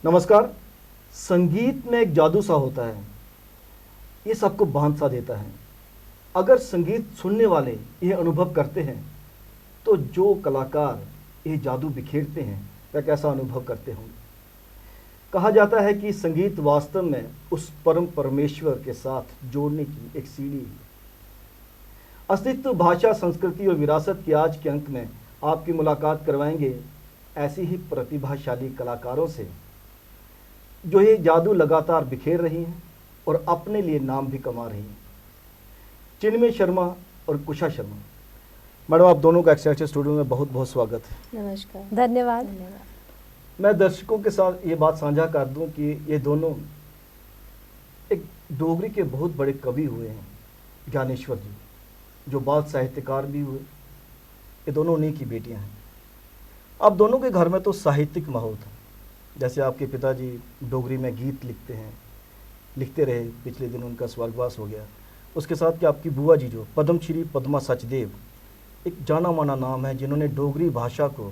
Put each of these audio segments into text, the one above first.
नमस्कार। संगीत में एक जादू सा होता है, ये सबको बांध सा देता है। अगर संगीत सुनने वाले ये अनुभव करते हैं तो जो कलाकार ये जादू बिखेरते हैं वह कैसा अनुभव करते होंगे। कहा जाता है कि संगीत वास्तव में उस परम परमेश्वर के साथ जोड़ने की एक सीढ़ी है। अस्तित्व, भाषा, संस्कृति और विरासत के आज के अंक में आपकी मुलाकात करवाएंगे ऐसी ही प्रतिभाशाली कलाकारों से जो ये जादू लगातार बिखेर रही हैं और अपने लिए नाम भी कमा रही हैं। चिन्मय शर्मा और कुशा शर्मा, मैडम आप दोनों का एक्सएलसी स्टूडियो में बहुत बहुत स्वागत है। नमस्कार। धन्यवाद। मैं दर्शकों के साथ ये बात साझा कर दूं कि ये दोनों एक डोगरी के बहुत बड़े कवि हुए हैं। ज्ञानेश्वर जी जो बाल साहित्यकार भी हुए, ये दोनों उन्हीं की बेटियां हैं। अब दोनों के घर में तो साहित्यिक माहौल था। जैसे आपके पिताजी डोगरी में गीत लिखते रहे, पिछले दिन उनका स्वर्गवास हो गया। उसके साथ कि आपकी बुआ जी जो पद्मश्री पद्मा सचदेव, एक जाना माना नाम है, जिन्होंने डोगरी भाषा को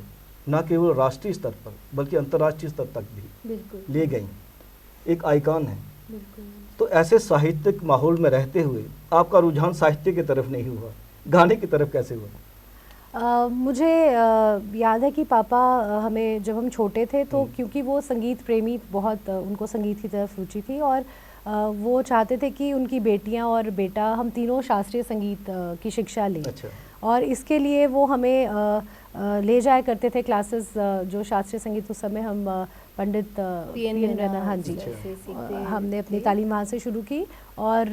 न केवल राष्ट्रीय स्तर पर बल्कि अंतर्राष्ट्रीय स्तर तक भी ले गई, एक आइकॉन है। तो ऐसे साहित्यिक माहौल में रहते हुए आपका रुझान साहित्य की तरफ नहीं हुआ, गाने की तरफ कैसे हुआ? मुझे याद है कि पापा हमें जब हम छोटे थे तो क्योंकि वो संगीत प्रेमी, बहुत उनको संगीत की तरफ रुचि थी और वो चाहते थे कि उनकी बेटियां और बेटा हम तीनों शास्त्रीय संगीत की शिक्षा लें। अच्छा। और इसके लिए वो हमें ले जाया करते थे क्लासेस, जो शास्त्रीय संगीत उस समय हम पंडित पीएन रैना, हाँ जी, हमने अपनी तालीम वहाँ से शुरू की। और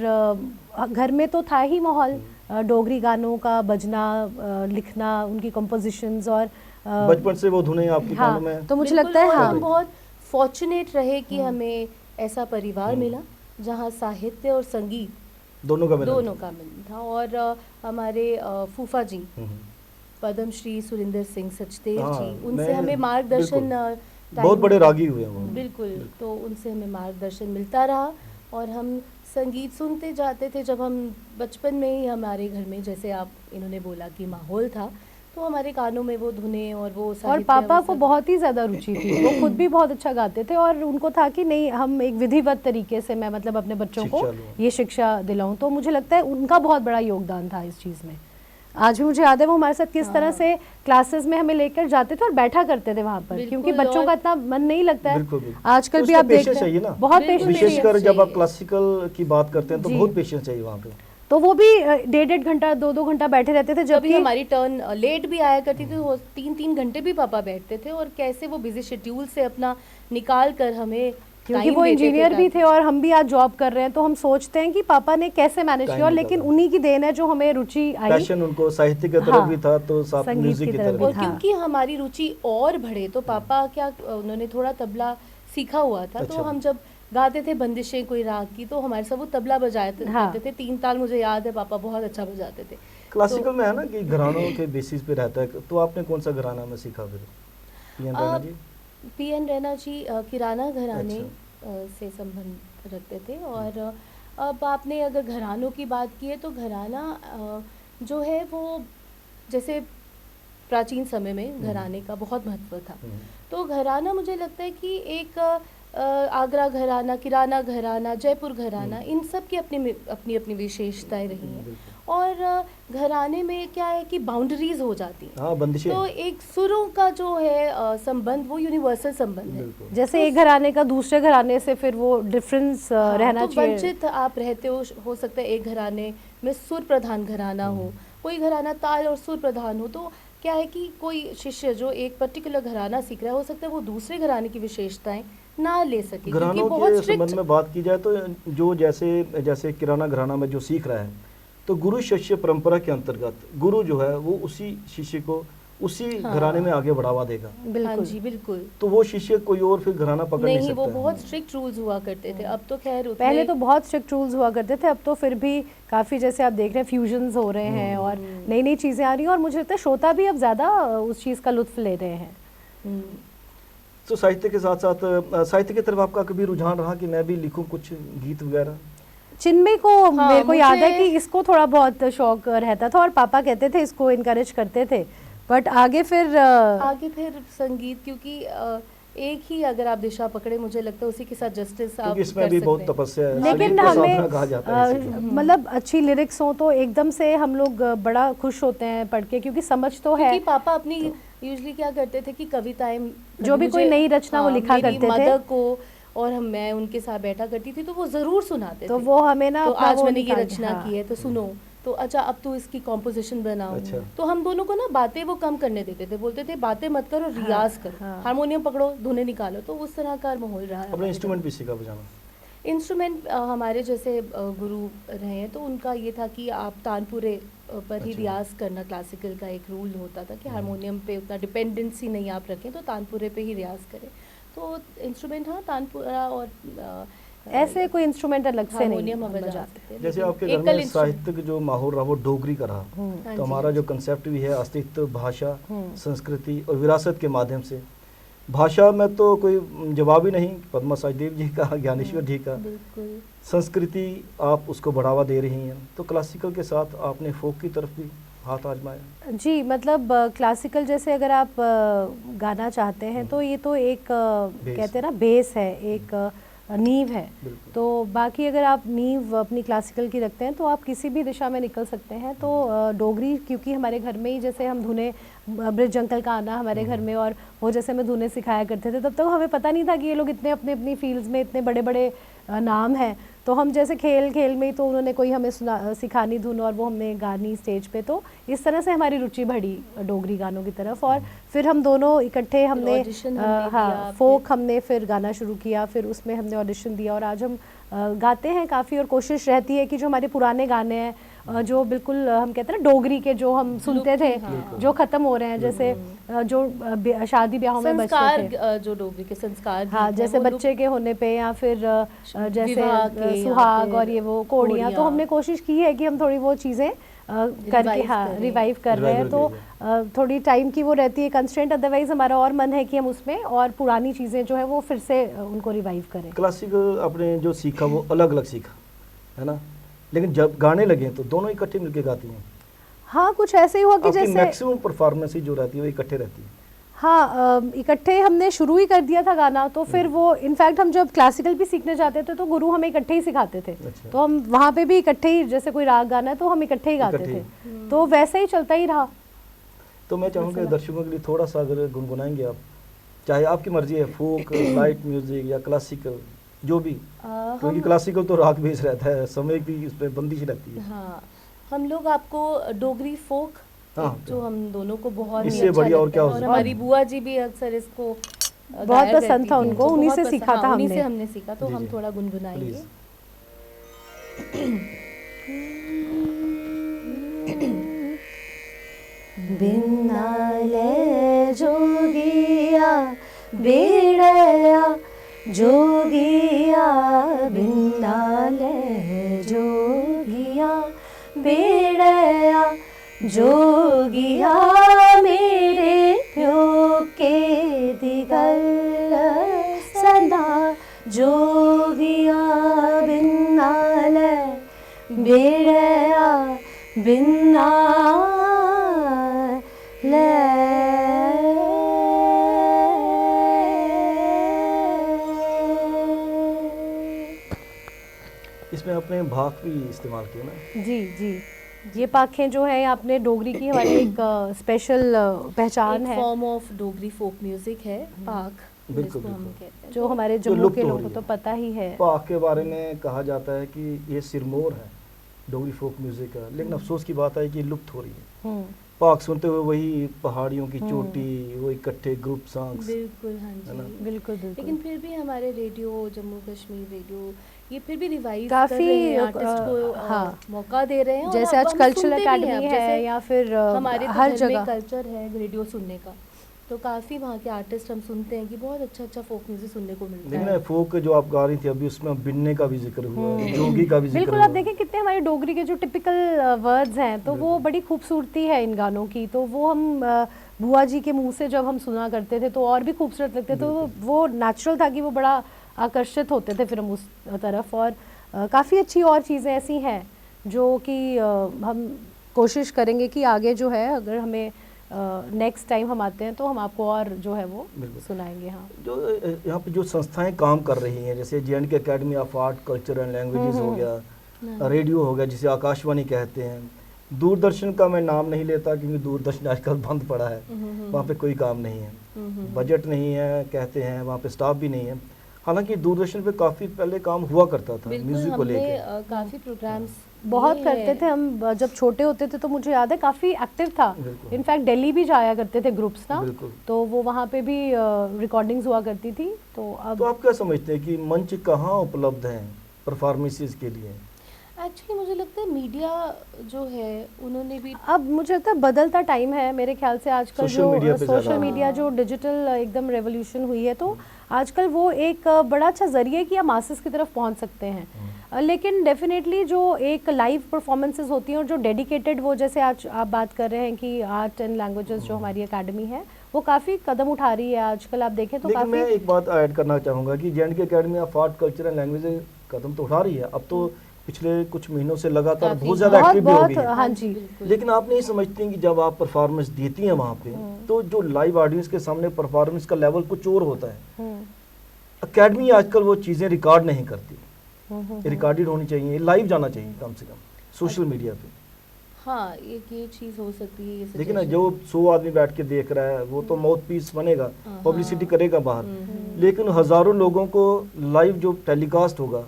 घर में तो था ही माहौल डोगरी गानों का, बजना, लिखना, उनकी कंपोजिशंस, और बचपन से वो धुनें आपकी कानों में। तो मुझे लगता है हम बहुत फॉर्चुनेट रहे कि हमें ऐसा परिवार मिला जहाँ साहित्य और संगीत दोनों का मिलन था। और हमारे फूफा जी पद्मश्री सुरिंदर सिंह सचदेव जी, उनसे हमें मार्गदर्शन, बहुत बड़े रागी हुए वो। बिल्कुल, तो उनसे हमें मार्गदर्शन मिलता रहा और हम संगीत सुनते जाते थे। जब हम बचपन में ही हमारे घर में, जैसे आप इन्होंने बोला कि माहौल था, तो हमारे कानों में वो धुनें और वो और पापा को बहुत ही ज़्यादा रुचि थी। वो खुद भी बहुत अच्छा गाते थे और उनको था कि नहीं, हम एक विधिवत तरीके से मैं मतलब अपने बच्चों को ये शिक्षा दिलाऊं। तो मुझे लगता है उनका बहुत बड़ा योगदान था इस चीज़ में। आज भी मुझे याद है वो हमारे साथ किस तरह से क्लासेस में हमें लेकर जाते थे और बैठा करते थे वहाँ पर, क्योंकि बच्चों का इतना मन नहीं लगता है। आजकल भी आप देखते हैं बहुत पेशेंस, विशेषकर जब आप क्लासिकल की बात करते हैं तो बहुत पेशेंस चाहिए वहाँ पे। तो वो भी 1.5 घंटा 2 घंटा बैठे रहते थे। जब भी हमारी टर्न लेट भी आया करती थी, वो 3 घंटे भी पापा बैठते थे। और कैसे वो बिजी शेड्यूल से अपना निकाल कर हमें, क्योंकि वो इंजीनियर भी थे और हम भी आज जॉब कर रहे हैं, तो हम सोचते हैं कि पापा ने कैसे मैनेज किया। लेकिन उन्हीं की देन है जो हमें रुचि आई। पैशन उनको साहित्य की तरफ भी था तो साथ म्यूजिक की तरफ। और क्योंकि हमारी रुचि और बढ़े तो पापा क्या, उन्होंने थोड़ा तबला सीखा हुआ था। तो हम जब गाते थे बंदिशें कोई राग की, तो हमारे साथ वो तबला बजाते थे। 3 ताल मुझे याद है पापा बहुत अच्छा बजाते थे। क्लासिकल में है ना कि घरानों के बेसिस पे रहता है। तो आपने कौन सा घराना में सीखा फिर? पीएन रैना जी किराना घराने से संबंध रखते थे। और अब आपने अगर घरानों की बात की है तो घराना जो है वो, जैसे प्राचीन समय में घराने का बहुत महत्व था। तो घराना मुझे लगता है कि एक आगरा घराना, किराना घराना, जयपुर घराना, इन सब की अपनी अपनी विशेषताएं रही हैं। और घराने में क्या है कि बाउंड्रीज हो जाती हैं। तो एक सुरों का जो है संबंध, वो यूनिवर्सल संबंध है। जैसे एक घराने का दूसरे घराने से फिर वो डिफरेंस रहना चाहिए। वंचित आप रहते हो सकता है एक घराने में सुर प्रधान घराना हो, कोई घराना ताल और सुर प्रधान हो। तो क्या है कि कोई शिष्य जो एक पर्टिकुलर घराना सीख रहा है, हो सकता है वो दूसरे घराने की विशेषताएं ना ले सके। घरानों के संबंध में बात की जाए तो जो जैसे किराना घराना में जो सीख रहा है, तो गुरु शिष्य परंपरा के अंतर्गत गुरु जो है वो उसी शिष्य को उसी घराने में आगे बढ़ावा देगा। हाँ जी, बिल्कुल। तो वो शिष्य कोई और फिर घराना पकड़ नहीं सकता। वो बहुत स्ट्रिक्ट रूल्स हुआ करते थे। अब तो खैर, पहले तो बहुत स्ट्रिक्ट रूल्स हुआ करते थे, अब तो फिर भी काफ़ी, जैसे आप देख रहे हैं, फ्यूजन्स हो रहे हैं और नई नई चीज़ें आ रही हैं। और मुझे लगता है श्रोता भी अब ज़्यादा उस चीज़ का लुत्फ ले रहे हैं। तो साहित्य के साथ साथ साहित्य की तरफ आपका कभी रुझान रहा कि मैं भी लिखूं कुछ गीत वगैरह? चिन्मय को मेरे को याद है कि इसको थोड़ा बहुत शौक रहता था और पापा कहते थे, इसको इनकरेज करते थे। बट आगे फिर संगीत, क्योंकि एक ही अगर आप दिशा पकड़े, मुझे लगता है उसी के साथ जस्टिस आप क्योंकि इसमें कर भी सकते बहुत हैं। तपस्या है, लेकिन संगीत को हमें साधना कहा जाता है इसीलिए। मतलब अच्छी लिरिक्स हो तो एकदम से हम लोग बड़ा खुश होते हैं पढ़ के, क्योंकि समझ तो है। क्योंकि पापा अपनी यूजुअली क्या करते थे कि कविताएं जो भी कोई नई रचना वो लिखा मेरी करते थे। मदर को, और मैं उनके साथ बैठा करती थी तो वो जरूर सुनाते तो थे। वो हमें ना तो अपना आज वो मैंने ये निकाल- रचना हाँ। की है तो सुनो, तो अच्छा अब तू इसकी कॉम्पोजिशन बनाओ। अच्छा। तो हम दोनों को ना बातें वो कम करने देते थे, बोलते थे बातें मत करो, रियाज करो, हाँ। हारमोनियम पकड़ो, धुनें निकालो। तो उस तरह का माहौल रहा है। अपने इंस्ट्रूमेंट भी सीखा बजाना? इंस्ट्रूमेंट हमारे जैसे गुरु रहे हैं तो उनका ये था कि आप तानपुरे पर ही अच्छा। रियाज करना, क्लासिकल का एक रूल होता था कि हारमोनियम पे उतना डिपेंडेंसी नहीं आप रखें, तो तानपुरे पे ही रियाज करें। तो इंस्ट्रूमेंट हाँ तानपुरा और ऐसे कोई इंस्ट्रूमेंट अलग से नहीं हारमोनियम हम बजा बजाते। सकते हैं, जैसे लेकिन आपके घर एकल में इंस्ट्रूमेंट। साहित्यिक जो माहौल रहा वो डोगरी का रहा, हाँ तो जी, हमारा हाँ जो जी। कंसेप्ट भी है अस्तित्व, भाषा, संस्कृति और विरासत के माध्यम से। भाषा में तो कोई जवाब ही नहीं, पद्मा सचदेव जी का, ज्ञानेश्वर जी का। बिल्कुल। संस्कृति आप उसको बढ़ावा दे रही हैं, तो क्लासिकल के साथ आपने फोक की तरफ भी हाथ आजमाया? जी, मतलब क्लासिकल जैसे अगर आप गाना चाहते हैं तो ये तो एक कहते हैं ना बेस है, एक नींव है। बिल्कुल। तो बाकी अगर आप नींव अपनी क्लासिकल की रखते हैं तो आप किसी भी दिशा में निकल सकते हैं। तो डोगरी क्योंकि हमारे घर में ही जैसे हम धुनें, ब्रिज अंकल का आना हमारे घर में, और वो जैसे हमें धुनें सिखाया करते थे, तब तक हमें पता नहीं था कि ये लोग इतने अपने अपनी फील्ड्स में इतने बड़े बड़े नाम हैं। तो हम जैसे खेल खेल में ही तो उन्होंने कोई हमें सिखानी धुन और वो हमने गानी स्टेज पे, तो इस तरह से हमारी रुचि बढ़ी डोगरी गानों की तरफ। और फिर हम दोनों इकट्ठे हमने audition हमने दिया हाँ फोक हमने फिर गाना शुरू किया, फिर उसमें हमने ऑडिशन दिया और आज हम गाते हैं काफ़ी। और कोशिश रहती है कि जो हमारे पुराने गाने हैं जो बिल्कुल हम कहते हैं ना डोगरी के, जो हम सुनते थे, जो ख़त्म हो रहे हैं, जैसे जो शादी ब्याहों में बजते थे, संस्कार, जो डोगरी के संस्कार गीत हाँ हैं, जैसे वो लोग बच्चे के होने पे या फिर जैसे विवाह के या सुहाग फिर और ये वो कोड़ियाँ, तो हमने कोशिश की है कि हम थोड़ी वो चीज़ें करके Revive हाँ करें। रिवाइव कर रहे हैं। Revival तो थोड़ी टाइम की वो रहती है कंस्ट्रेंट, अदरवाइज हमारा और मन है कि हम उसमें और पुरानी चीज़ें जो है वो फिर से उनको रिवाइव करें। क्लासिकल आपने जो सीखा वो अलग अलग सीखा है ना, लेकिन जब गाने लगे तो दोनों इकट्ठे मिलके गाती हैं। हाँ कुछ ऐसे ही हुआ कि आपकी जैसे मैक्सिमम परफॉर्मेंस ही जो रहती है वो इकट्ठे रहती है। हाँ इकट्ठे हमने शुरू ही कर दिया था गाना, तो फिर वो इनफैक्ट हम जब क्लासिकल भी सीखने जाते थे तो गुरु हमें इकट्ठे ही सिखाते थे। अच्छा। तो हम वहाँ पे भी इकट्ठे ही, जैसे कोई राग गाना है तो हम इकट्ठे ही गाते इकट्ठे थे, तो वैसे ही चलता ही रहा। तो मैं चाहूँगा दर्शकों के लिए थोड़ा सा अगर गुनगुनाएंगे आप, चाहे आपकी मर्जी है, फोक, लाइट म्यूजिक या क्लासिकल, जो भी, क्योंकि क्लासिकल तो राग बेस रहता है, समय की इस पे बंदिश रहती है। हाँ, हम लोग आपको डोगरी फोक, हाँ, जो हम दोनों को बहुत ही इससे अच्छा बढ़िया और लगता क्या है, हो और सकता हमारी बुआ जी भी अक्सर इसको बहुत गाया पसंद करती था थी, उनको, उन्हीं से बहुत सीखा पसंद, था हाँ, उन्हीं हमने। से हमने सीखा, तो जी, हम जी। थोड़ा गुनगुनाएंगे। प्लीज। बिन्नाले जोगिया बेड़या जोगिया, बिन्नाले जोगिया बेड़या जोगिया, मेरे प्यो के दिगल सदा जोगिया, बिन्नाले बेड़या बिन्नाले। इसमें आपने भाग भी इस्तेमाल किया ना? जी जी, ये पाखें जो है आपने डोगरी की हमारी एक स्पेशल पहचान एक है, form of Dogri folk music है पाक, बिल्कुल, जिसको हम बिल्कुल। कहते हैं। जो हमारे जो जम्मू लुप्त के हो लोगों रही को तो है। पता ही है। भाग के बारे में कहा जाता है कि ये सिरमौर है डोगरी फोक म्यूजिक का, लेकिन अफसोस की बात है कि लुप्त हो रही है। पाक सुनते हुए वही पहाड़ियों की चोटी, वो इकट्ठे ग्रुप सॉन्ग्स। बिल्कुल, हाँ है ना? जी, बिल्कुल बिल्कुल। लेकिन फिर भी हमारे रेडियो, जम्मू कश्मीर रेडियो, ये फिर भी रिवाइव काफी, कर रहे हैं, आर्टिस्ट को हाँ, मौका दे रहे हैं। और जैसे अब आज हम कल्चरल सुनते भी हैं, एकेडमी अब है जैसे या फिर हमारे तो हर घर जगह में कल्चर है रेडियो सुनने का, तो काफ़ी वहाँ के आर्टिस्ट हम सुनते हैं कि बहुत अच्छा अच्छा फोक म्यूजिक सुनने को मिलता लेकिन है। फोक जो आप गा रही थी अभी, उसमें बिन्ने का भी जिक्र हुआ है, जोगी का भी जिक्र बिल्कुल। हुआ आप है। देखें कितने हमारे डोगरी के जो टिपिकल वर्ड्स हैं, तो वो बड़ी खूबसूरती है इन गानों की। तो वो हम बुआ जी के मुंह से जब हम सुना करते थे तो और भी खूबसूरत लगते, तो वो नेचुरल था कि वो बड़ा आकर्षित होते थे फिर हम उस तरफ। और काफ़ी अच्छी और चीज़ें ऐसी हैं जो कि हम कोशिश करेंगे कि आगे जो है, अगर हमें नेक्स्ट टाइम हम आते हैं तो हम आपको और जो है वो बिल्कुल। सुनाएंगे। हाँ, जो यहाँ पे जो संस्थाएं काम कर रही हैं, जैसे J&K academy of art culture and languages हो गया, रेडियो हो गया जिसे आकाशवाणी कहते हैं, दूरदर्शन का मैं नाम नहीं लेता क्योंकि दूरदर्शन आजकल बंद पड़ा है, वहाँ पे कोई काम नहीं है, बजट नहीं है कहते हैं, वहाँ पे स्टाफ भी नहीं है। हालांकि दूरदर्शन पे काफ़ी पहले काम हुआ करता था म्यूज़िक को लेके, काफ़ी प्रोग्राम्स बहुत करते थे हम जब छोटे होते थे, तो मुझे याद है काफ़ी एक्टिव था। इनफैक्ट दिल्ली भी जाया करते थे ग्रुप्स ना, तो वो वहाँ पे भी रिकॉर्डिंग्स हुआ करती थी। तो अब तो आप क्या समझते हैं कि मंच कहाँ उपलब्ध हैं परफॉर्मेंसेस के लिए? एक्चुअली मुझे लगता है मीडिया जो है उन्होंने भी, अब मुझे लगता है बदलता टाइम है मेरे ख्याल से आजकल, जो सोशल मीडिया जो डिजिटल एकदम रेवोल्यूशन हुई है, तो आजकल वो एक बड़ा अच्छा जरिए कि आप मासेस की तरफ पहुंच सकते हैं। लेकिन डेफिनेटली जो एक लाइव परफॉर्मेंसेस होती हैं और जो डेडिकेटेड, वो जैसे आज आप बात कर रहे हैं कि आर्ट एंड लैंग्वेजेस जो हमारी एकेडमी है वो काफ़ी कदम उठा रही है आजकल, आप देखें तो काफ़ी। मैं एक बात ऐड करना चाहूँगा कि J&K academy of art culture and languages कदम तो उठा रही है, अब तो पिछले कुछ महीनों से लगातार बहुत ज़्यादा एक्टिव भी हो गई है। हाँ जी, लेकिन आप नहीं समझती कि जब आप परफॉर्मेंस देती हैं वहाँ पे, तो जो लाइव ऑडियंस के सामने परफॉर्मेंस का लेवल कुछ और होता है। एकेडमी आजकल वो चीज़ें रिकॉर्ड नहीं करती, रिकॉर्डेड होनी चाहिए, लाइव जाना चाहिए कम से कम सोशल मीडिया पे। हाँ, एक ये चीज़ हो सकती है। लेकिन ना जो 100 आदमी बैठ के देख रहा है वो तो माउथ पीस बनेगा, पब्लिसिटी करेगा बाहर, लेकिन हज़ारों लोगों को लाइव जो टेलीकास्ट होगा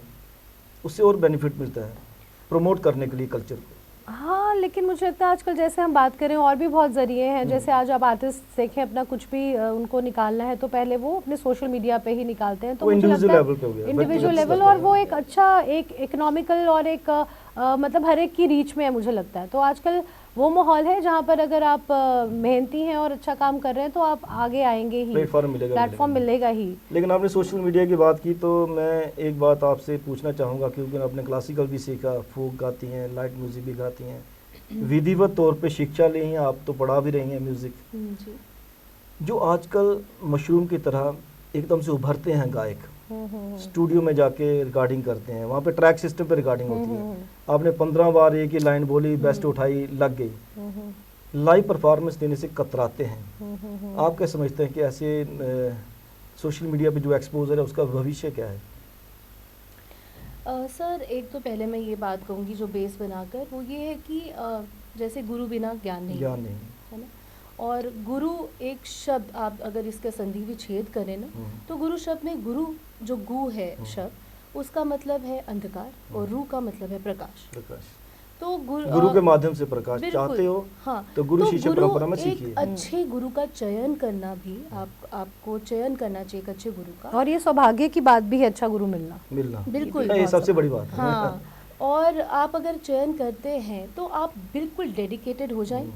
उससे और बेनिफिट मिलता है प्रमोट करने के लिए कल्चर को। हाँ, लेकिन मुझे लगता है आजकल जैसे हम बात करें और भी बहुत जरिए हैं, जैसे आज आप आर्टिस्ट देखें अपना कुछ भी उनको निकालना है तो पहले वो अपने सोशल मीडिया पे ही निकालते हैं, तो मुझे लगता है इंडिविजुअल लेवल, और वो एक अच्छा एक इकोनॉमिकल और एक मतलब हर एक की रीच में है मुझे लगता है। तो आजकल वो माहौल है जहाँ पर अगर आप मेहनती हैं और अच्छा काम कर रहे हैं तो आप आगे आएंगे ही, प्लेटफॉर्म मिलेगा ही। लेकिन आपने सोशल मीडिया की बात की तो मैं एक बात आपसे पूछना चाहूँगा, क्योंकि आपने क्लासिकल भी सीखा, फोक गाती हैं, लाइट म्यूजिक भी गाती हैं, विधिवत तौर पे शिक्षा ली हैं, आप तो पढ़ा भी रही हैं म्यूजिक। जो आजकल मशरूम की तरह एकदम से उभरते हैं गायक, स्टूडियो में जाके रिकॉर्डिंग करते हैं, वहाँ पे ट्रैक सिस्टम पे रिकॉर्डिंग होती है, आपने 15 बार एक ही लाइन बोली, बेस्ट उठाई, लग गई, लाइव परफॉर्मेंस देने से कतराते हैं। आप क्या समझते हैं कि ऐसे सोशल मीडिया पे जो एक्सपोजर है उसका भविष्य क्या है? सर, एक तो पहले मैं ये बात कहूँगी जो बेस बनाकर, वो ये है कि जैसे गुरु बिना ज्ञान नहीं है ना, और गुरु एक शब्द आप अगर इसका संधि विच्छेद करें ना, तो गुरु शब्द में गुरु जो गु है शब्द, उसका मतलब है अंधकार और रू का मतलब है प्रकाश। तो गुरु के माध्यम से प्रकाश चाहते हो, हाँ, तो गुरु शिष्य परंपरा में सीखिए। अच्छे गुरु का चयन करना भी आपको चयन करना चाहिए, एक अच्छे गुरु का, और ये सौभाग्य की बात भी है अच्छा गुरु मिलना बिल्कुल, ये सबसे बड़ी बात है। हाँ, और आप अगर चयन करते हैं तो आप बिल्कुल डेडिकेटेड हो जाएं।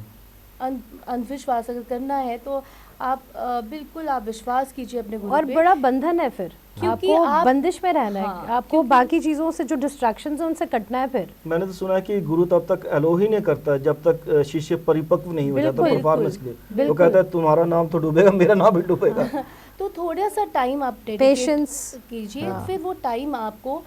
अंधविश्वास अगर करना है तो आप बिल्कुल आप विश्वास कीजिए अपने गुरु और पे। बड़ा बंधन है फिर, क्योंकि आप बंदिश में रहना है, हाँ, आपको बाकी चीजों से जो डिस्ट्रैक्शंस हैं उनसे कटना है। फिर मैंने तो सुना है कि गुरु तब तक अलो ही नहीं करता जब तक शिष्य परिपक्व नहीं हो जाता परफॉर्मेंस के लिए। वो कहता है तुम्हारा नाम तो डूबेगा, मेरा नाम भी डूबेगा। तो थोड़ा सा टाइम आप पेशेंस कीजिए, फिर वो टाइम आपको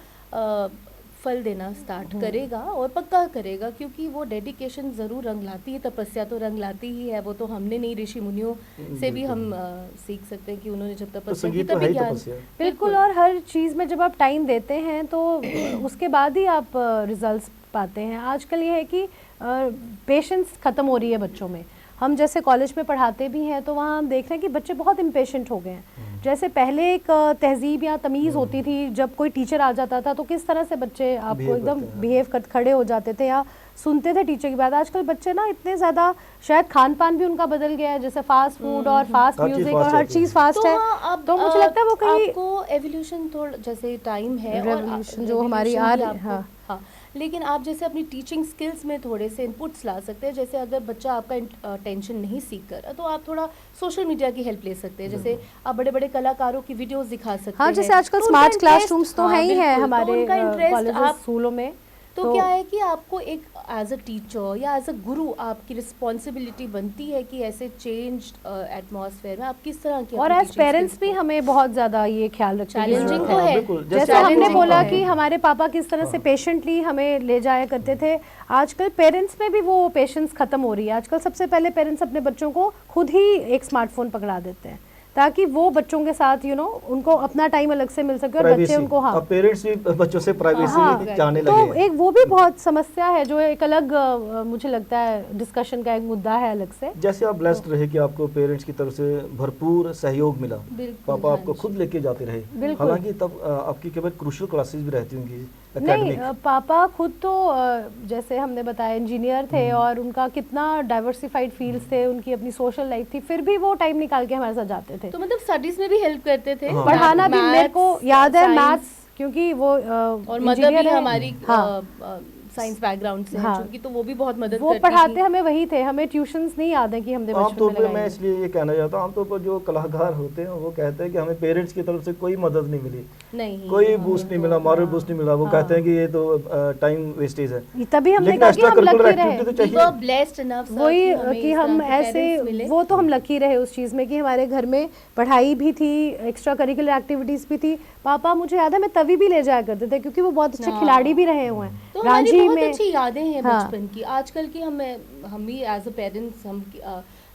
फल देना स्टार्ट करेगा और पक्का करेगा, क्योंकि वो डेडिकेशन ज़रूर रंग लाती है, तपस्या तो रंग लाती ही है। वो तो हमने नहीं, ऋषि मुनियों से भी हम सीख सकते हैं कि उन्होंने जब तपस्या की तभी ज्ञान। बिल्कुल, और हर चीज़ में जब आप टाइम देते हैं तो उसके बाद ही आप रिजल्ट्स पाते हैं। आजकल ये है कि पेशेंस ख़त्म हो रही है बच्चों में। हम जैसे कॉलेज में पढ़ाते भी हैं तो वहाँ हम देख रहे हैं कि बच्चे बहुत इम्पेशेंट हो गए हैं। जैसे पहले एक तहजीब या तमीज़ होती थी, जब कोई टीचर आ जाता था तो किस तरह से बच्चे आपको एकदम बिहेव कर खड़े हो जाते थे या सुनते थे टीचर की बात। आजकल बच्चे ना इतने ज़्यादा, शायद खान पान भी उनका बदल गया है, जैसे फास्ट फूड और फास्ट म्यूजिक और हर चीज़ फास्ट है। तो मुझे लगता है वो कहीं आपको एवोल्यूशन थोड़ा, जैसे टाइम है रेवोल्यूशन जो हमारी आ रही है, हाँ, लेकिन आप जैसे अपनी टीचिंग स्किल्स में थोड़े से इनपुट्स ला सकते हैं। जैसे अगर बच्चा आपका टेंशन नहीं सीख कर, तो आप थोड़ा सोशल मीडिया की हेल्प ले सकते हैं। जैसे आप बड़े बड़े कलाकारों की वीडियोस दिखा सकते हैं। हाँ, जैसे आजकल स्मार्ट क्लासरूम्स तो है ही है हमारे कॉलेज स्कूलों में, तो क्या है कि आपको एक एज अ टीचर या एज अ गुरु आपकी रिस्पॉन्सिबिलिटी बनती है कि ऐसे चेंज एटमॉस्फेयर में आप किस तरह की और एज पेरेंट्स भी हमें बहुत ज़्यादा ये ख्याल रखना चैलेंजिंग तो है। जैसे हमने बोला कि हमारे पापा किस तरह से पेशेंटली हमें ले जाया करते थे, आजकल पेरेंट्स में भी वो पेशेंस खत्म हो रही है। आजकल सबसे पहले पेरेंट्स अपने बच्चों को खुद ही एक स्मार्टफोन पकड़ा देते हैं ताकि वो बच्चों के साथ उनको अपना टाइम अलग से मिल सके और बच्चे उनको पेरेंट्स भी बच्चों से प्राइवेसी चाहने लगे तो एक वो भी बहुत समस्या है जो एक अलग मुझे लगता है डिस्कशन का एक मुद्दा है अलग से। जैसे आप ब्लेस्ड रहे कि आपको पेरेंट्स की तरफ से भरपूर सहयोग मिला, पापा आपको खुद लेके जाते रहे, हालांकि तब आपकी केवल क्रूशियल क्लासेस भी रहती होंगी। नहीं, पापा खुद तो जैसे हमने बताया इंजीनियर थे और उनका कितना डाइवर्सिफाइड फील्ड्स थे, उनकी अपनी सोशल लाइफ थी, फिर भी वो टाइम निकाल के हमारे साथ जाते थे। तो मतलब स्टडीज में भी हेल्प करते थे। पढ़ाना भी मेरे को याद है, मैथ्स, क्योंकि वो और मदर भी हमारी साइंस बैकग्राउंड से हैं क्योंकि, तो वो भी बहुत मदद वो पढ़ाते हमें वही थे, हमें ट्यूशंस नहीं याद है कि हमने आमतौर पर मैं इसलिए ये कहना चाहता हूँ, आमतौर पर जो कलाकार होते हैं वो कहते हैं कि हमें पेरेंट्स की तरफ से कोई मदद नहीं मिली, नहीं कोई बूस्ट नहीं मिला, मॉरल बूस्ट नहीं मिला। वो कहते हैं कि ये तो टाइम वेस्टेज है। तभी हमने कहा कि हम लकी रहे, ब्लेस्ड इनफ वही कि हम ऐसे, वो तो हम लकी रहे उस चीज़ में कि हमारे घर में पढ़ाई भी थी, एक्स्ट्रा करिकुलर एक्टिविटीज भी थी। पापा मुझे याद है मैं तवी भी ले जाया करते थे क्योंकि वो बहुत अच्छे खिलाड़ी भी रहे हुए हैं। तो रांची में अच्छी यादें हैं बचपन की। आजकल की हम भी एज अ पेरेंट्स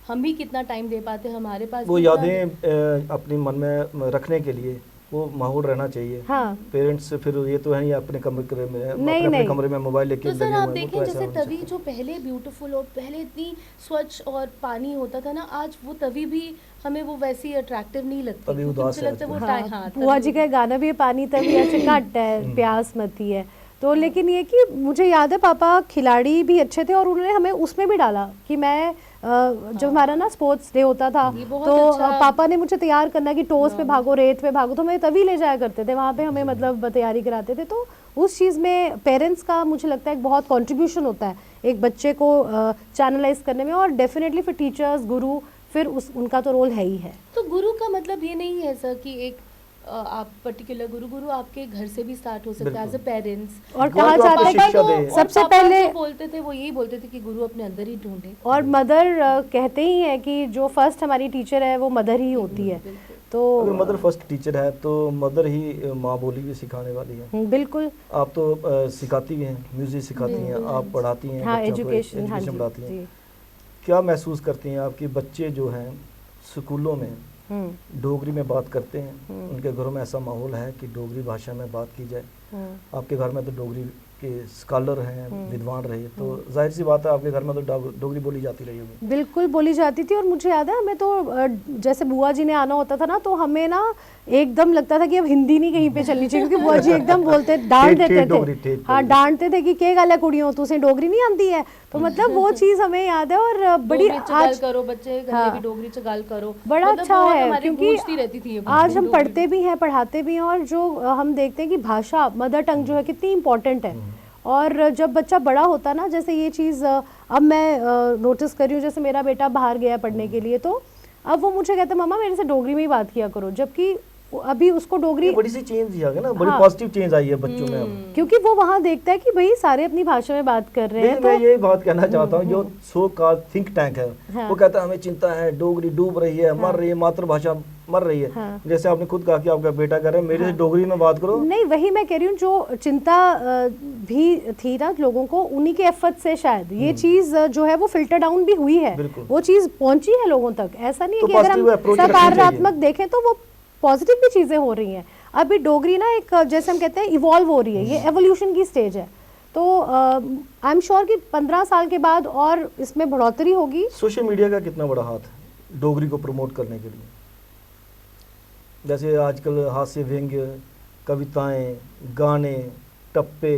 हम भी कितना टाइम दे पाते हैं, हमारे पास वो यादें अपने मन में रखने के लिए वो माहौल रहना चाहिए। पेरेंट्स से फिर ये तो है नहीं अपने कमरे में अपने कमरे में मोबाइल लेके तो सर आप देखें जैसे तवी जो पहले ब्यूटीफुल और पहले इतनी स्वच्छ और पानी होता था ना, आज वो तवी भी हमें वो वैसी अट्रैक्टिव नहीं लगती। मुझे लगता है वो बुआ जी का गाना भी है, पानी तवी ऐसे काटता है प्यास मती है। तो लेकिन ये कि मुझे याद है पापा खिलाड़ी भी अच्छे थे और उन्होंने हमें उसमें भी डाला कि मैं जब हमारा ना स्पोर्ट्स डे होता था तो पापा ने मुझे तैयार करना कि टोस पे भागो, रेत पे भागो, तो मैं तभी ले जाया करते थे वहाँ पे, हमें मतलब तैयारी कराते थे। तो उस चीज़ में पेरेंट्स का मुझे लगता है एक बहुत कंट्रीब्यूशन होता है एक बच्चे को चैनलाइज करने में, और डेफिनेटली फिर टीचर्स, गुरु, फिर उनका तो रोल है ही है। तो गुरु का मतलब ये नहीं है सर कि एक आप पर्टिकुलर गुरु आपके घर से भी स्टार्ट हो सकता है एज अ पेरेंट्स। और कहा जाता है कि सबसे पहले बोलते थे, वो यही बोलते थे कि गुरु अपने अंदर ही ढूंढे, और मदर कहते ही है कि जो फर्स्ट हमारी टीचर है वो मदर ही होती है। तो अगर मदर फर्स्ट टीचर है तो मदर ही माँ बोली भी सिखाने वाली है। बिल्कुल, आप तो सिखाती भी हैं, म्यूजिक सिखाती हैं, आप पढ़ाती हैं, हाँ, एजुकेशन पढ़ाती हैं। क्या महसूस करती हैं आपके बच्चे जो हैं स्कूलों में डोगरी में बात करते हैं, उनके घरों में ऐसा माहौल है कि डोगरी भाषा में बात की जाए? आपके घर में तो डोगरी के स्कॉलर हैं, विद्वान रहे, तो जाहिर सी बात है आपके घर में तो डोगरी बोली जाती रही होगी। बिल्कुल बोली जाती थी। और मुझे याद है हमें तो जैसे बुआ जी ने आना होता था ना, तो हमें ना एकदम लगता था कि अब हिंदी नहीं कहीं पे चलनी चाहिए, क्योंकि बुआ जी एकदम बोलते डांट देते थे। हाँ, डांटते थे कि के गल कुड़ियों तुसें डोगरी नहीं आती है। तो मतलब वो चीज़ हमें याद है। और बड़ी आज करो बच्चे घर में भी डोगरी च गल करो, बड़ा अच्छा है क्योंकि आज हम पढ़ते भी हैं, पढ़ाते भी हैं, और जो हम देखते हैं कि भाषा, मदर टंग जो है कितनी इम्पोर्टेंट है। और जब बच्चा बड़ा होता ना, जैसे ये चीज़ अब मैं नोटिस कर रही हूँ, जैसे मेरा बेटा बाहर गया पढ़ने के लिए, तो अब वो मुझे कहता मम्मा मेरे से डोगरी में ही बात किया करो, जबकि अभी उसको डोगरी बड़ी सी चेंज आ गया ना, बड़ी पॉजिटिव चेंज आई है बच्चों में अब, क्योंकि वो वहाँ देखता है कि भाई सारे अपनी भाषा में बात कर रहे हैं। मैं यही बात कहना चाहता हूँ, जो सो कॉल्ड थिंक टैंक है, वो कहता है हमें चिंता है, डोगरी डूब रही है, मर रही है, मातृभाषा मर रही है। जैसे आपने खुद कहा कि आपका बेटा कह रहा है मेरे से डोगरी में बात करो। नहीं, वही मैं कह रही हूँ, जो चिंता भी थी ना लोगों को, उन्हीं के एफर्ट से शायद ये चीज जो है वो फिल्टर डाउन भी हुई है, वो चीज पहुंची है लोगों तक। ऐसा नहीं है कि अगर हम सकारात्मक देखें तो वो पॉजिटिव भी चीजें हो रही हैं। अभी डोगरी ना एक जैसे हम कहते हैं इवॉल्व हो रही है, ये एवोल्यूशन की स्टेज है। तो आई एम श्योर कि 15 साल के बाद और इसमें बढ़ोतरी होगी। सोशल मीडिया का कितना बड़ा हाथ है डोगरी को प्रमोट करने के लिए? जैसे आजकल हास्य व्यंग्य, कविताएं, गाने, टप्पे,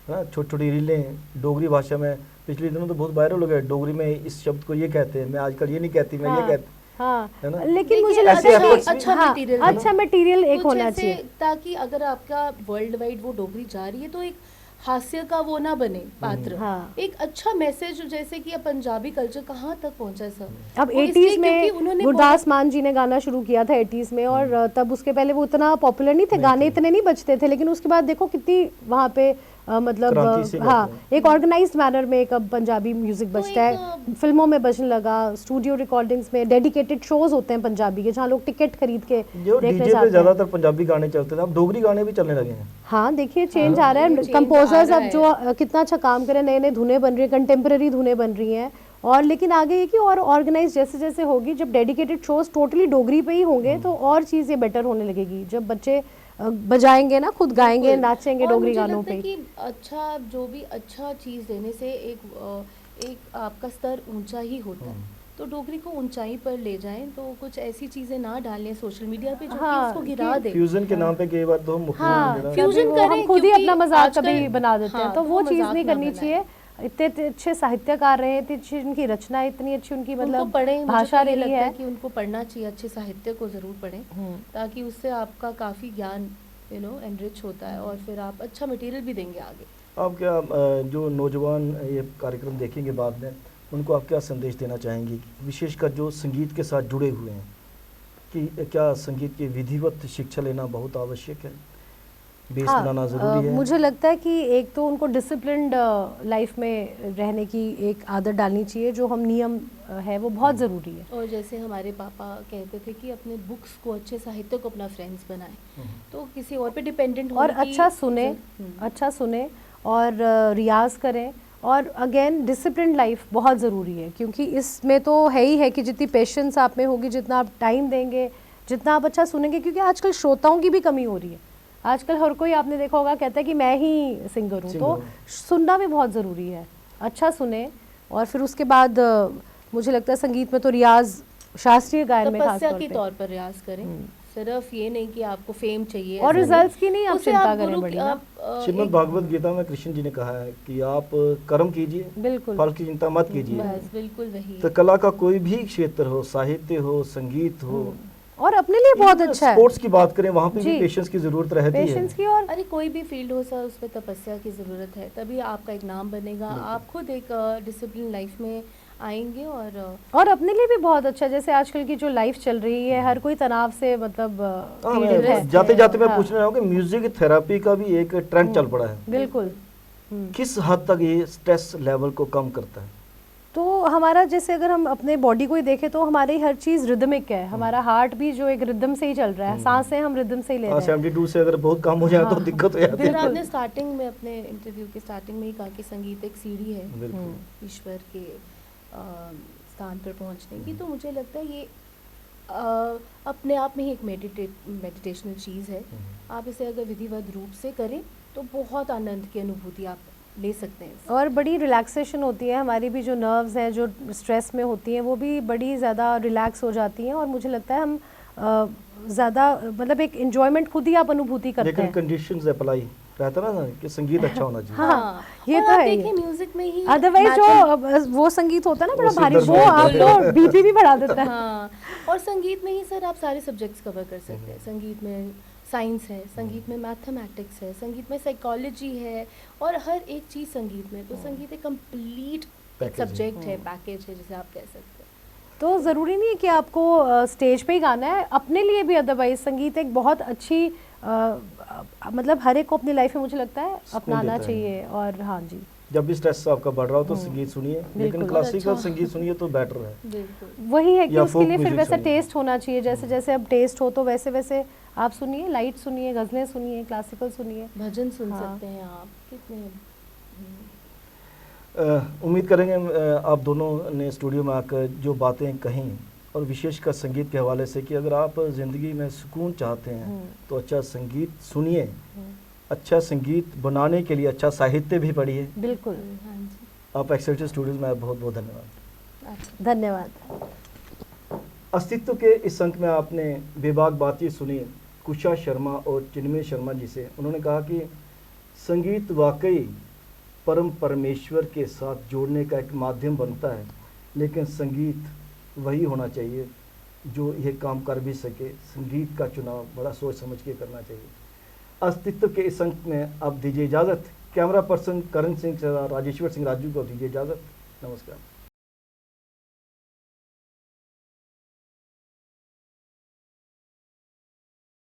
छोटी छोटी रीलें डोगरी भाषा में पिछले दिनों तो बहुत वायरल हो गया। डोगरी में इस शब्द को ये कहते हैं, मैं आजकल ये नहीं कहती, मैं ये कहती। हाँ, लेकिन मुझे लगता है अच्छा मटेरियल एक होना चाहिए, ताकि अगर आपका वर्ल्ड वाइड वो डोगरी जा रही है तो एक हास्य का वो ना बने पात्र। एक अच्छा मैसेज, जैसे कि अब पंजाबी कल्चर कहाँ तक पहुँचा है सर। अब 80s में गुरदास मान जी ने गाना शुरू किया था 80s में, और तब उसके पहले वो इतना पॉपुलर नहीं थे, गाने इतने नहीं बजते थे, लेकिन उसके बाद देखो कितनी वहाँ पे मतलब क्रांति से हाँ गाते हैं। एक ऑर्गेनाइज्ड मैनर में एक अब पंजाबी म्यूजिक बजता है, फिल्मों में बजने लगा, स्टूडियो रिकॉर्डिंग्स में डेडिकेटेड शोज होते हैं पंजाबी के जहाँ लोग टिकट खरीद के जो देखने डीजे पे जाते हैं। ज्यादातर पंजाबी गाने चलते थे, अब डोगरी गाने भी चलने लगे हैं। हाँ देखिए चेंज आ रहा ये है, change कंपोजर्स आ अब रहा जो कितना अच्छा काम कर रहे हैं, नए नए धुनें बन रही है, कंटेम्प्रेरी धुनें बन रही हैं। और लेकिन आगे ये कि और ऑर्गेनाइज जैसे जैसे होगी, जब डेडिकेटेड शोज टोटली डोगरी पे ही होंगे तो और चीज़ ये बेटर होने लगेगी, जब बच्चे बजाएंगे ना, खुद गाएंगे, बिल्कुल। नाचेंगे और डोगरी मुझे गानों लगता पे है ही। कि अच्छा जो भी अच्छा चीज़ देने से एक आपका स्तर ऊंचा ही होता है। तो डोगरी को ऊंचाई पर ले जाएं, तो कुछ ऐसी चीज़ें ना डालें सोशल मीडिया पे जो कि हाँ, उसको गिरा दे। फ्यूजन के नाम पे कई बार तो हाँ मुख्य फ्यूजन कभी वो हम करें, खुद ही क्योंकि अपना मजाक आजकल- कभी बना देते हैं, हाँ, तो तो वो वो चीज़ मजाक नहीं ना करनी बनाएं। चाहिए। इतने अच्छे साहित्यकार रहे, इतनी अच्छी उनकी रचना है, इतनी अच्छी उनकी उनको मतलब पढ़ें, मुझे भाषा तो ये रही लगता है है। कि उनको पढ़ना चाहिए, अच्छे साहित्य को ज़रूर पढ़ें, ताकि उससे आपका काफ़ी ज्ञान एनरिच होता है और फिर आप अच्छा मटेरियल भी देंगे आगे। आप क्या जो नौजवान ये कार्यक्रम देखेंगे बाद में, उनको आप क्या संदेश देना चाहेंगी, विशेषकर जो संगीत के साथ जुड़े हुए हैं, कि क्या संगीत की विधिवत शिक्षा लेना बहुत आवश्यक है, बेस बनाना ज़रूरी है? मुझे लगता है कि एक तो उनको डिसिप्लिन्ड लाइफ में रहने की एक आदत डालनी चाहिए, जो हम नियम है वो बहुत ज़रूरी है। और जैसे हमारे पापा कहते थे कि अपने बुक्स को, अच्छे साहित्य को अपना फ्रेंड्स बनाएं, तो किसी और पे डिपेंडेंट और होने की अच्छा सुने और रियाज करें। और अगेन डिसिप्लिन लाइफ बहुत ज़रूरी है, क्योंकि इसमें तो है ही है कि जितनी पेशेंस आप में होगी, जितना आप टाइम देंगे, जितना आप अच्छा सुनेंगे, क्योंकि आजकल श्रोताओं की भी कमी हो रही है। आजकल हर कोई आपने देखा होगा कहता है कि मैं ही सिंगर हूँ, तो सुनना भी बहुत ज़रूरी है। अच्छा सुने और फिर उसके बाद मुझे लगता है संगीत में तो रियाज, शास्त्रीय गायन में तपस्या खास के तौर पर रियाज करें, सिर्फ ये नहीं कि आपको फेम चाहिए और ऐसा रिजल्ट्स की नहीं आप उससे चिंता आप करें गुरु बड़ी की- ना। आप श्रीमद् भागवत गीता में कृष्ण जी ने कहा है कि आप कर्म कीजिए, बिल्कुल फल की चिंता मत कीजिए। बस बिल्कुल वही तो कला का कोई भी क्षेत्र हो, साहित्य हो, संगीत हो, और अपने लिए बहुत अच्छा है। स्पोर्ट्स की बात करें, वहाँ पे भी जी। पेशेंस की जरूरत रहती है। पेशेंस की और अरे कोई भी फील्ड हो सर, उसमें तपस्या की ज़रूरत है, तभी आपका एक नाम बनेगा, आप खुद एक डिसिप्लिन लाइफ में आएंगे। और अपने लिए भी बहुत अच्छा है। जैसे आजकल की जो लाइफ चल रही है, हर कोई तनाव से मतलब पीड़ित है। जाते जाते मैं हाँ। पूछना चाहूँगा कि म्यूजिक थेरेपी का भी एक ट्रेंड चल पड़ा है, बिल्कुल। किस हद तक ये स्ट्रेस लेवल को कम करता है? तो हमारा जैसे अगर हम अपने बॉडी को ही देखें तो हमारी हर चीज़ रिदमिक है, हमारा हार्ट भी जो एक रिदम से ही चल रहा है, सांसें हम रिदम से ही ले रहे हैं। 72 से अगर बहुत कम हो जाए तो दिक्कत हो जाती फिर है। आपने स्टार्टिंग में, अपने इंटरव्यू के स्टार्टिंग में ही कहा कि संगीत एक सीढ़ी है बिल्कुल। ईश्वर के स्थान पर पहुंचने की, तो मुझे लगता है ये अपने आप में ही एक मेडिटेशनल चीज़ है। आप इसे अगर विधिवत रूप से करें तो बहुत आनंद की अनुभूति आप ले सकते हैं। और बड़ी रिलैक्सेशन होती है, हमारी भी जो नर्व्स हैं जो स्ट्रेस में होती हैं वो भी बड़ी ज़्यादा रिलैक्स हो जाती हैं, और मुझे लगता है हम ज़्यादा मतलब एक एंजॉयमेंट खुद ही आप अनुभूति करते लेकिन हैं। कंडीशंस अप्लाई रहता ना कि संगीत अच्छा होना चाहिए। हाँ, ये और तो आप है ही। देखिए म्यूजिक में ही अदरवाइज मैथम- जो वो संगीत होता है ना वो बड़ा भारी, सिर वो दर्द होता है। आपको बीपी भी बढ़ा देता है। हाँ, और संगीत में ही सर आप सारे सब्जेक्ट्स कवर कर सकते हैं। संगीत में साइंस है, संगीत में मैथमेटिक्स है, संगीत में साइकोलॉजी है, और हर एक चीज़ संगीत में, तो संगीत एक कंप्लीट सब्जेक्ट है, पैकेज है जिसे आप कह सकते हैं। तो ज़रूरी नहीं है कि आपको स्टेज पे ही गाना है, अपने लिए भी अदरवाइज संगीत एक बहुत अच्छी मतलब हर एक को अपनी लाइफ में मुझे लगता है अपनाना देता है। चाहिए। और हाँ जी, जब भी स्ट्रेस आपका बढ़ रहा हो तो संगीत सुनिए, लेकिन बिल्कुल। क्लासिकल और अच्छा। संगीत सुनिए तो बेटर है। बिल्कुल वही है कि या उसके folk लिए फिर music वैसा सुनिए। टेस्ट होना चाहिए, जैसे जैसे अब टेस्ट हो तो वैसे वैसे आप सुनिए, लाइट सुनिए, गज़लें सुनिए, क्लासिकल सुनिए। भजन सुन हाँ। सकते हैं आप, कितने उम्मीद करेंगे आप दोनों ने स्टूडियो में आकर जो बातें कहीं, और विशेषकर संगीत के हवाले से, कि अगर आप ज़िंदगी में सुकून चाहते हैं तो अच्छा संगीत सुनिए, अच्छा संगीत बनाने के लिए अच्छा साहित्य भी पढ़िए। बिल्कुल। हाँ जी, आप एक्सेलसियर स्टूडियोज़ में बहुत बहुत धन्यवाद। अच्छा। धन्यवाद। अस्तित्व के इस अंक में आपने बेबाक बातचीत सुनी कुशा शर्मा और चिन्मय शर्मा जी से। उन्होंने कहा कि संगीत वाकई परम परमेश्वर के साथ जोड़ने का एक माध्यम बनता है, लेकिन संगीत वही होना चाहिए जो यह काम कर भी सके। संगीत का चुनाव बड़ा सोच समझ के करना चाहिए। अस्तित्व के इस अंक में अब दीजिए इजाज़त। कैमरा पर्सन करण सिंह से राजेश्वर सिंह राजू को दीजिए इजाज़त। नमस्कार।